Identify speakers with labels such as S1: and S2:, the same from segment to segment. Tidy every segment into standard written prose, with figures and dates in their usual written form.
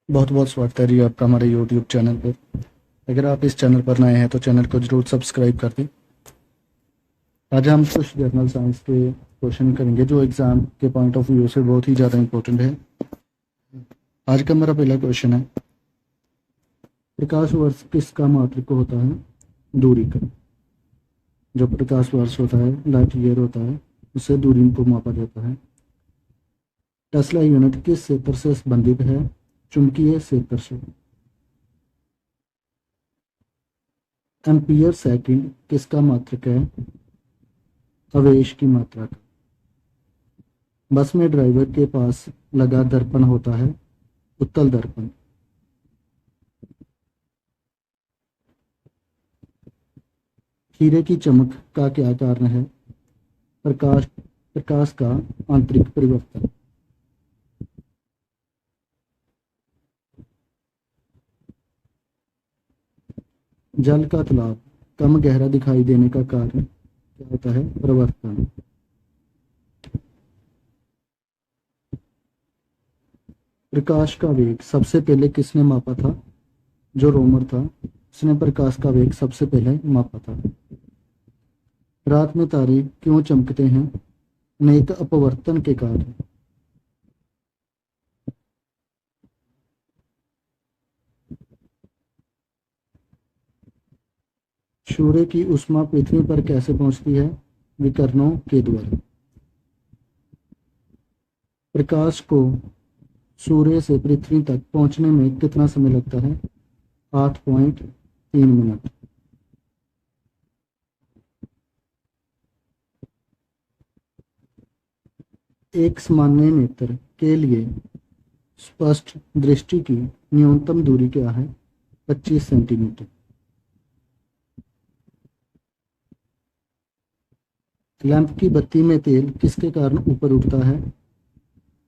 S1: बहुत बहुत स्वागत है जी आपका हमारे यूट्यूब चैनल पर। अगर आप इस चैनल पर नए हैं तो चैनल को ज़रूर सब्सक्राइब कर दें। आज हम कुछ जनरल साइंस के क्वेश्चन करेंगे जो एग्ज़ाम के पॉइंट ऑफ व्यू से बहुत ही ज़्यादा इम्पोर्टेंट है। आज का मेरा पहला क्वेश्चन है, प्रकाश वर्ष किसका मात्रक होता है? दूरी का। जो प्रकाश वर्ष होता है, लाइट ईयर होता है, उससे दूरी को मापा जाता है। टेस्ला यूनिट किस क्षेत्र से संबंधित है? चुंबकीय क्षेत्र से। एम्पियर सेकंड किसका मात्रक है? आवेश की मात्रा का। बस में ड्राइवर के पास लगा दर्पण होता है उत्तल दर्पण। हीरे की चमक का क्या कारण है? प्रकाश प्रकाश का आंतरिक परिवर्तन। जल का तालाब कम गहरा दिखाई देने का कारण क्या होता है? प्रवर्तन। प्रकाश का वेग सबसे पहले किसने मापा था? जो रोमर था, उसने प्रकाश का वेग सबसे पहले मापा था। रात में तारे क्यों चमकते हैं? नेत्र अपवर्तन के कारण। सूर्य की ऊष्मा पृथ्वी पर कैसे पहुंचती है? विकिरणों के द्वारा। प्रकाश को सूर्य से पृथ्वी तक पहुंचने में कितना समय लगता है? 8.3 मिनट। एक सामान्य नेत्र के लिए स्पष्ट दृष्टि की न्यूनतम दूरी क्या है? 25 सेंटीमीटर। लैंप की बत्ती में तेल किसके कारण ऊपर उठता है?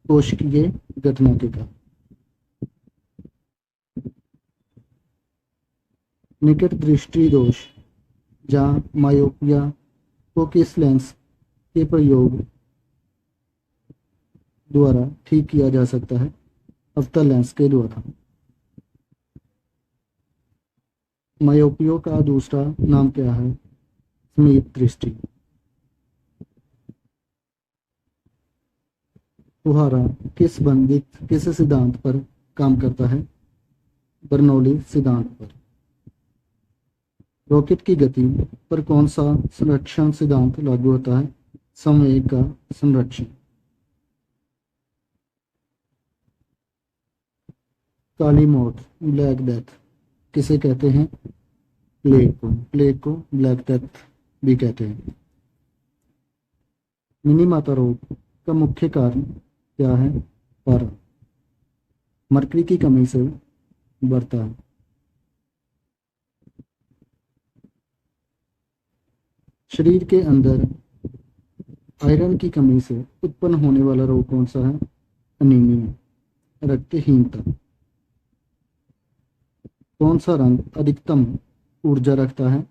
S1: कोशिकीय घटना के कारण। निकट दृष्टि दोष या मायोपिया को किस लेंस के प्रयोग द्वारा ठीक किया जा सकता है? अवतल लेंस के द्वारा। मायोपियो का दूसरा नाम क्या है? समीप दृष्टि। फुहारा किस सिद्धांत पर काम करता है? बर्नौली सिद्धांत पर। रॉकेट की गति पर कौन सा संरक्षण सिद्धांत लागू होता है? संवेग का संरक्षण। काली मौत ब्लैक डेथ किसे कहते हैं? प्लेग को ब्लैक डेथ भी कहते हैं। मिनी माता रोग का मुख्य कारण क्या है? पारा। मरकरी की कमी से बढ़ता है। शरीर के अंदर आयरन की कमी से उत्पन्न होने वाला रोग कौन सा है? अनीमिया, रक्तहीनता। कौन सा रंग अधिकतम ऊर्जा रखता है?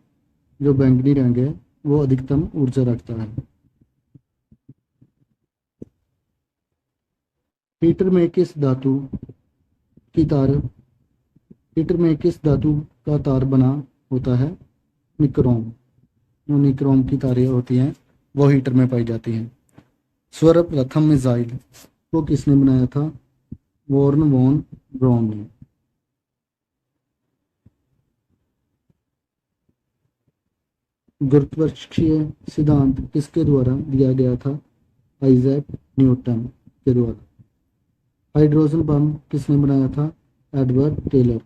S1: जो बैंगनी रंग है वो अधिकतम ऊर्जा रखता है। हीटर में किस धातु की तार हीटर में किस धातु का तार बना होता है? निक्रोम। जो निक्रोम की तारें होती हैं वो हीटर में पाई जाती हैं। सर्वप्रथम मिसाइल को किसने बनाया था? वॉर्न वॉन ब्राउन ने। गुरुत्वाकर्षीय सिद्धांत किसके द्वारा दिया गया था? आइजैक न्यूटन के द्वारा। हाइड्रोजन बम किसने बनाया था? Edward Teller.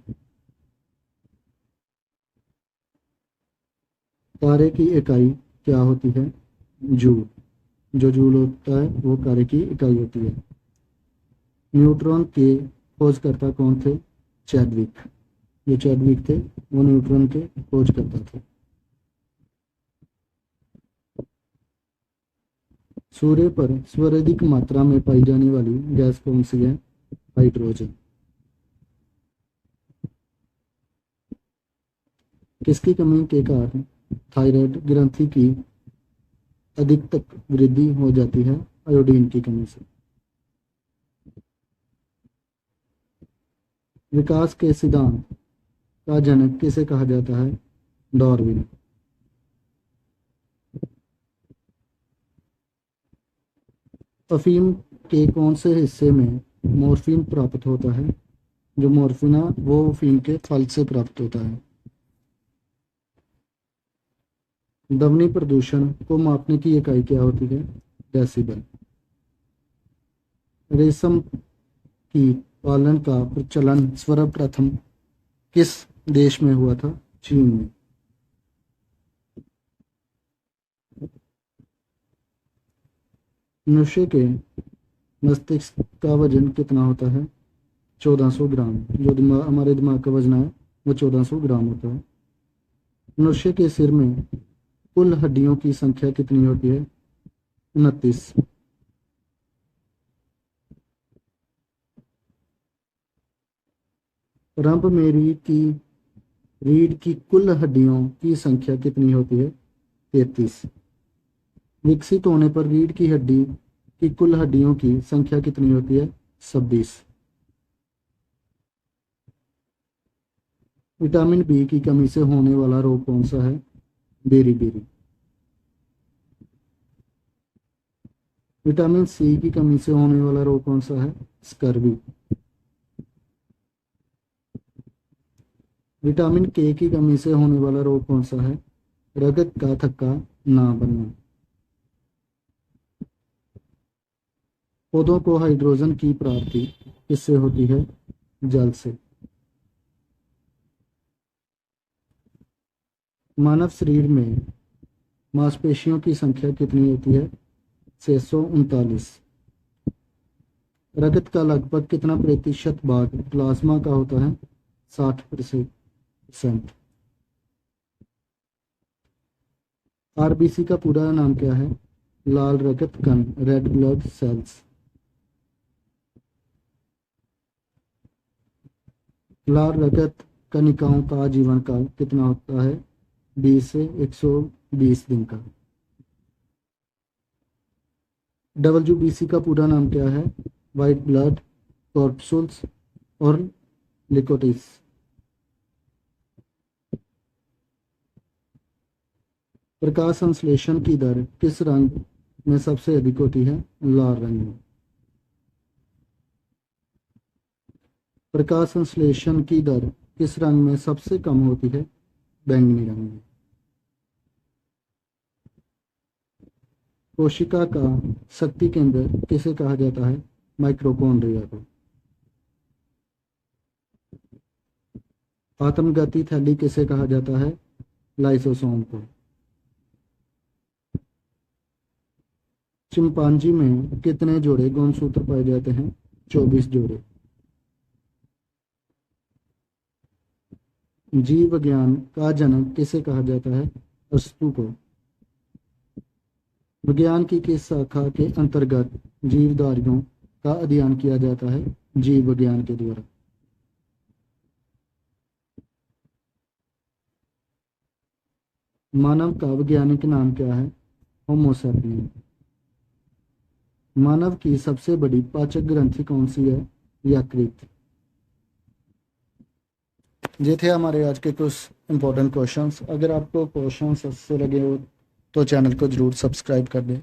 S1: कार्य की इकाई क्या होती है? जूल। जो जूल होता है वो कार्य की इकाई होती है। न्यूट्रॉन के खोजकर्ता कौन थे? चैडविक। जो चैडविक थे वो न्यूट्रॉन के खोजकर्ता थे। सूर्य पर सर्वाधिक मात्रा में पाई जाने वाली गैस कौन सी है? हाइड्रोजन। किसकी कमी के कारण थायराइड ग्रंथि की अधिक वृद्धि हो जाती है? आयोडीन की कमी से। विकास के सिद्धांत का जनक किसे कहा जाता है? डार्विन। अफीम के कौन से हिस्से में मॉर्फिन प्राप्त होता है? जो मॉर्फिन है वो अफीम के फल से प्राप्त होता है। ध्वनि प्रदूषण को मापने की इकाई क्या होती है? डेसिबल। रेशम की पालन का प्रचलन सर्वप्रथम किस देश में हुआ था? चीन में। मनुष्य के मस्तिष्क का वजन कितना होता है? 1400 ग्राम। जो हमारे दिमाग का वजन है वो 1400 ग्राम होता है। मनुष्य के सिर में कुल हड्डियों की संख्या कितनी होती है? 29। रंभ में रीढ़ की कुल हड्डियों की संख्या कितनी होती है? 33। विकसित होने पर रीढ़ की हड्डी की कुल हड्डियों की संख्या कितनी होती है? 26। विटामिन बी की कमी से होने वाला रोग कौन सा है? बेरी। विटामिन सी की कमी से होने वाला रोग कौन सा है? स्कर्वी। विटामिन के की कमी से होने वाला रोग कौन सा है? रगत का थक्का ना बनना। पौधों को हाइड्रोजन की प्राप्ति किससे होती है? जल से। मानव शरीर में मांसपेशियों की संख्या कितनी होती है? 639। रगत का लगभग कितना प्रतिशत भाग प्लाज्मा का होता है? 60%। आरबीसी का पूरा नाम क्या है? लाल रक्त कण, रेड ब्लड सेल्स। लाल रक्त कणिकाओं का जीवन काल कितना होता है? 20 से 120 दिन का। WBC का पूरा नाम क्या है? वाइट ब्लड कॉर्पसूल्स और लिकोटिस। प्रकाश संश्लेषण की दर किस रंग में सबसे अधिक होती है? लाल रंग में। प्रकाश संश्लेषण की दर किस रंग में सबसे कम होती है? बैंगनी रंग में। कोशिका का शक्ति केंद्र किसे कहा जाता है? माइटोकॉन्ड्रिया को। आत्मगति थैली किसे कहा जाता है? लाइसोसोम को। चिंपांजी में कितने जोड़े गुणसूत्र पाए जाते हैं? 24 जोड़े। जीव विज्ञान का जनक किसे कहा जाता है? अरस्तू को। विज्ञान की किस शाखा के अंतर्गत जीवधारियों का अध्ययन किया जाता है? जीव विज्ञान के द्वारा। मानव का वैज्ञानिक नाम क्या है? होमो सैपियन। मानव की सबसे बड़ी पाचक ग्रंथि कौन सी है? यकृत। ये थे हमारे आज के कुछ इंपॉर्टेंट क्वेश्चंस। अगर आपको क्वेश्चंस अच्छे लगे हो तो चैनल को जरूर सब्सक्राइब कर दें।